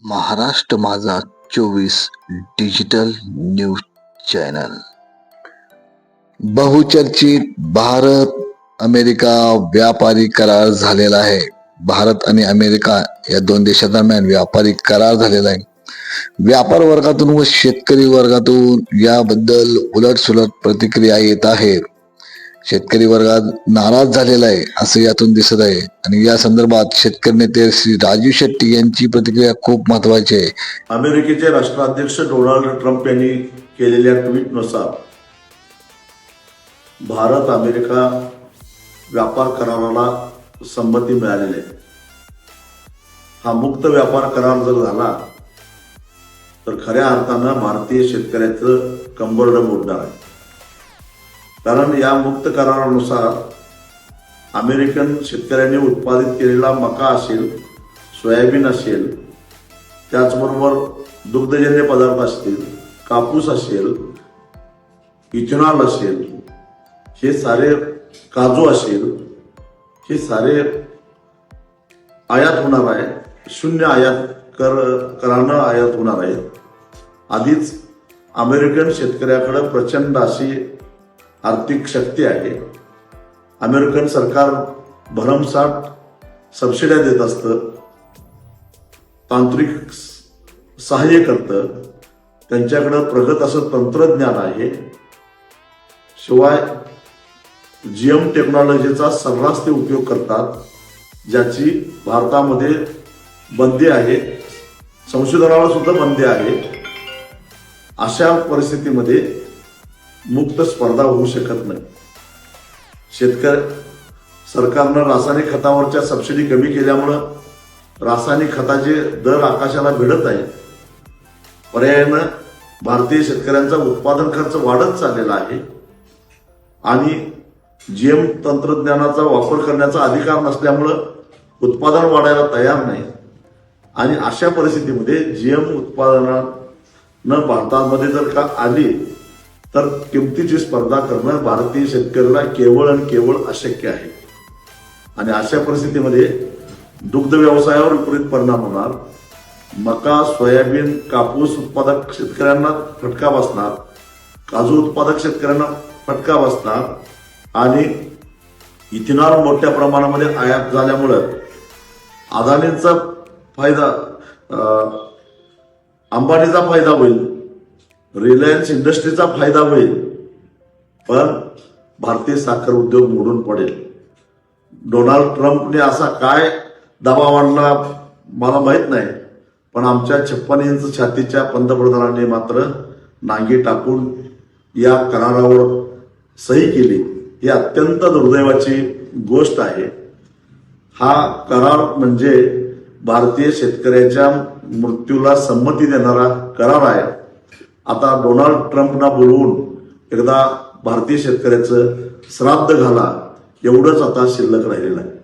महाराष्ट्र माझा 24 digital news channel. बहुचर्चित Bharat America व्यापारी करार झालेला आहे. भारत आणि अमेरिका या दोन देशांदरम्यान व्यापारी करार झालेला आहे. व्यापार वर्गातून व शेतकरी वर्गातून याबद्दल उलटसुलट प्रतिक्रिया येत आहेत. शेतकरी वर्गात नाराज झालेला आहे असं यातून दिसत आहे आणि या संदर्भात शेतकरी नेते श्री राजू शेट्टी यांची प्रतिक्रिया खूप महत्वाची आहे. अमेरिकेचे राष्ट्राध्यक्ष डोनाल्ड ट्रम्प यांनी केलेल्या ट्विटनुसार भारत अमेरिका व्यापार कराराला संमती मिळालेली आहे. हा मुक्त व्यापार करार जर झाला तर खऱ्या अर्थानं भारतीय शेतकऱ्याचं कंबरडं मोडणार आहे. कारण या मुक्त करारानुसार अमेरिकन शेतकऱ्यांनी उत्पादित केलेला मका असेल, सोयाबीन असेल, त्याचबरोबर दुग्धजन्य पदार्थ असतील, कापूस असेल, इथेनॉल असेल, हे सारे काजू असेल, हे सारे आयात होणार आहे. शून्य आयात करानं आयात होणार आहे. आधीच अमेरिकन शेतकऱ्याकडे प्रचंड अशी आर्थिक शक्ती आहे. अमेरिकन सरकार भरमसाठ सबसिड्या देत असतं, तांत्रिक सहाय्य करतं, त्यांच्याकडं प्रगत असं तंत्रज्ञान आहे. शिवाय जीएम टेक्नॉलॉजीचा सर्रास ते उपयोग करतात, ज्याची भारतामध्ये बंदी आहे, संशोधनाला सुद्धा बंदी आहे. अशा परिस्थितीमध्ये मुक्त स्पर्धा होऊ शकत नाही. सरकारनं रासायनिक खतावरच्या सबसिडी कमी केल्यामुळं रासायनिक खताचे दर आकाशाला भिडत आहे. पर्यायानं भारतीय शेतकऱ्यांचा उत्पादन खर्च वाढत चाललेला आहे आणि जीएम तंत्रज्ञानाचा वापर करण्याचा अधिकार नसल्यामुळं उत्पादन वाढायला तयार नाही. आणि अशा परिस्थितीमध्ये जीएम उत्पादनानं भारतामध्ये जर का आली तर किमतीची स्पर्धा करणं भारतीय शेतकऱ्याला केवळ आणि केवळ अशक्य आहे. आणि अशा परिस्थितीमध्ये दुग्ध व्यवसायावर विपरीत परिणाम होणार. मका, सोयाबीन, कापूस उत्पादक शेतकऱ्यांना फटका बसणार, काजू उत्पादक शेतकऱ्यांना फटका बसणार आणि इथेनॉल मोठ्या प्रमाणामध्ये आयात झाल्यामुळं अदानीचा फायदा, अंबानीचा फायदा होईल, रिलायन्स इंडस्ट्रीचा फायदा होईल, पण भारतीय साखर उद्योग मोडून पडेल. डोनाल्ड ट्रम्पने असा काय दबाव आणला मला माहित नाही, पण आमच्या 56 इंच छातीच्या पंतप्रधानांनी मात्र नांगी टाकून या करारावर सही केली. ही अत्यंत दुर्दैवाची गोष्ट आहे. हा करार म्हणजे भारतीय शेतकऱ्याच्या मृत्यूला संमती देणारा करार आहे. आता डोनाल्ड ट्रम्पना बोलवून एकदा भारतीय शेतकऱ्याचं श्राद्ध घाला, एवढंच आता शिल्लक राहिलेलं आहे.